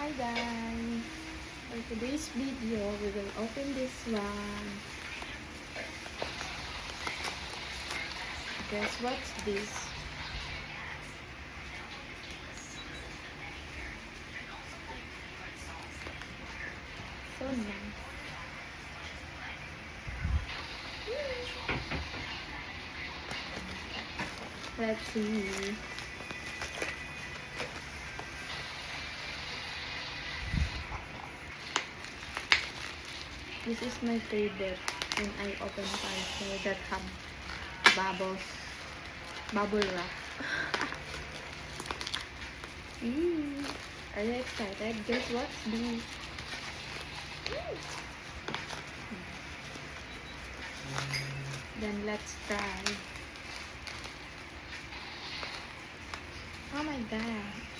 Hi guys! For today's video, we will open this one. Guess what's this? So nice. Let's see. This is my favorite when I open parcel that have bubble wrap. Are you excited? Guess what's this? Then let's try. Oh my god.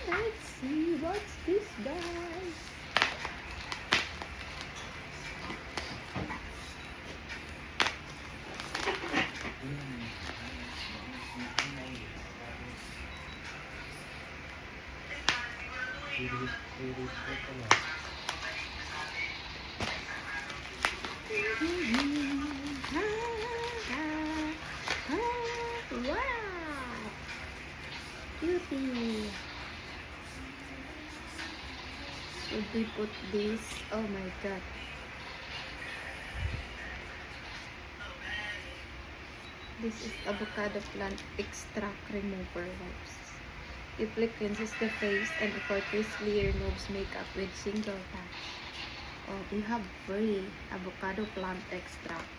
Let's see what's this, guys. Wow! Beauty! Should we put this? Oh my god. This is avocado plant extract remover wipes. Deeply cleanses the face and effortlessly removes makeup with single touch. Oh, we have free avocado plant extract.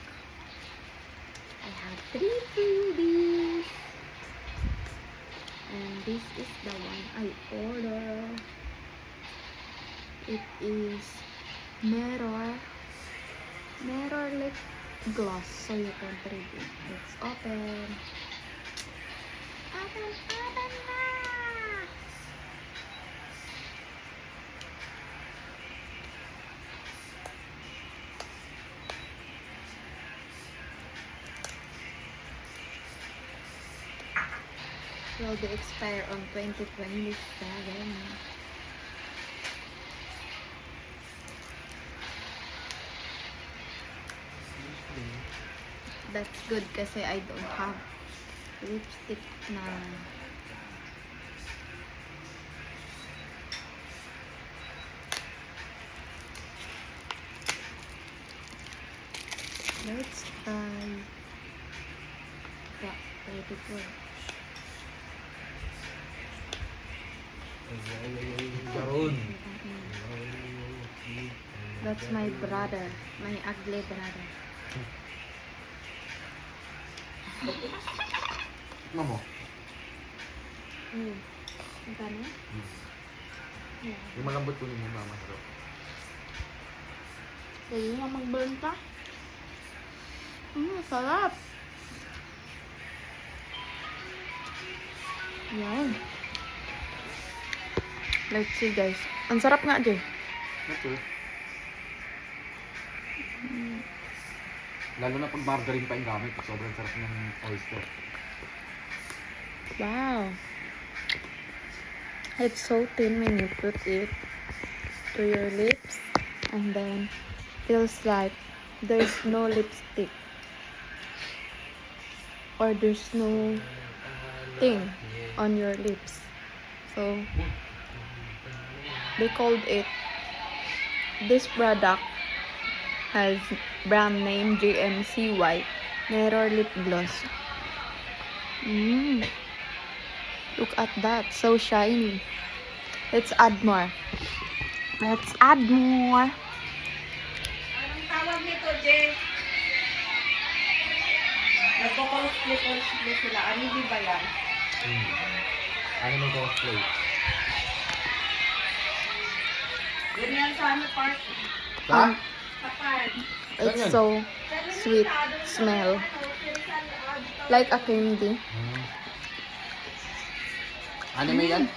I have 3 freebies. And this is the one I ordered. It is mirror lip gloss, so you can read it. Let's open. Open na! Will be expire on 2027. That's good kasi I don't have lipstick na. Let's try. Yeah, ready for it. That's my brother, my ugly brother. Mamo. Magkano? Yeah. Yung malambot ko yung mama sarap. Pwede nga mag-burn ka? Sarap! Yan. Let's see guys. Ang sarap nga dyan. Okay. Lalo na pag margarine pa yung gamit, sobrang sarap ng oyster. Wow! It's so thin when you put it to your lips, and then feels like there's no lipstick or there's no thing on your lips. So they called it, this product has brand name GMCY Mirror Lip Gloss. Look at that, so shiny. Let's add more. Let's add more. Anong tawag nito, Jay? Nagko-cosplay sila. Ano di ba yan? Ano ng cosplay? Ganyan sa ano park? Ha? Sa park. It's so sweet smell, like a candy, Anime yan?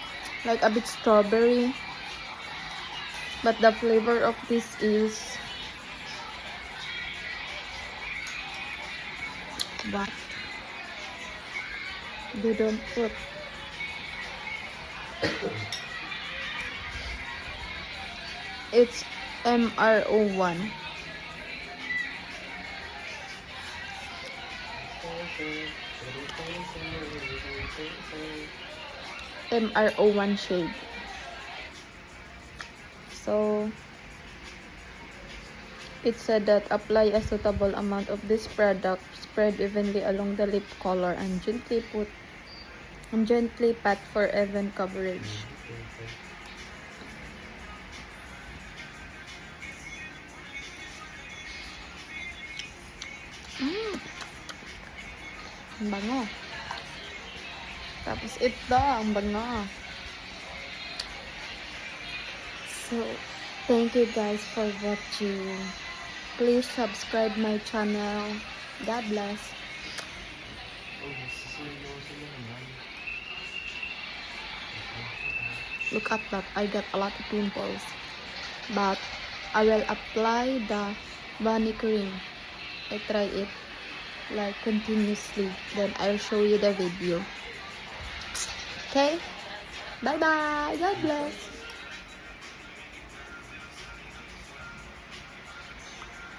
like a bit strawberry, but the flavor of this is But they don't put it's MRO1. MRO1 shade. So it said that apply a suitable amount of this product, spread evenly along the lip color, and gently pat for even coverage. Ang bango. Tapos ito, ang bango. So, thank you guys for watching. Please subscribe my channel. God bless. Look at that. I got a lot of pimples. But I will apply the Bunny cream. I try it like continuously. Then I'll show you the video. Okay? Bye bye. God bless.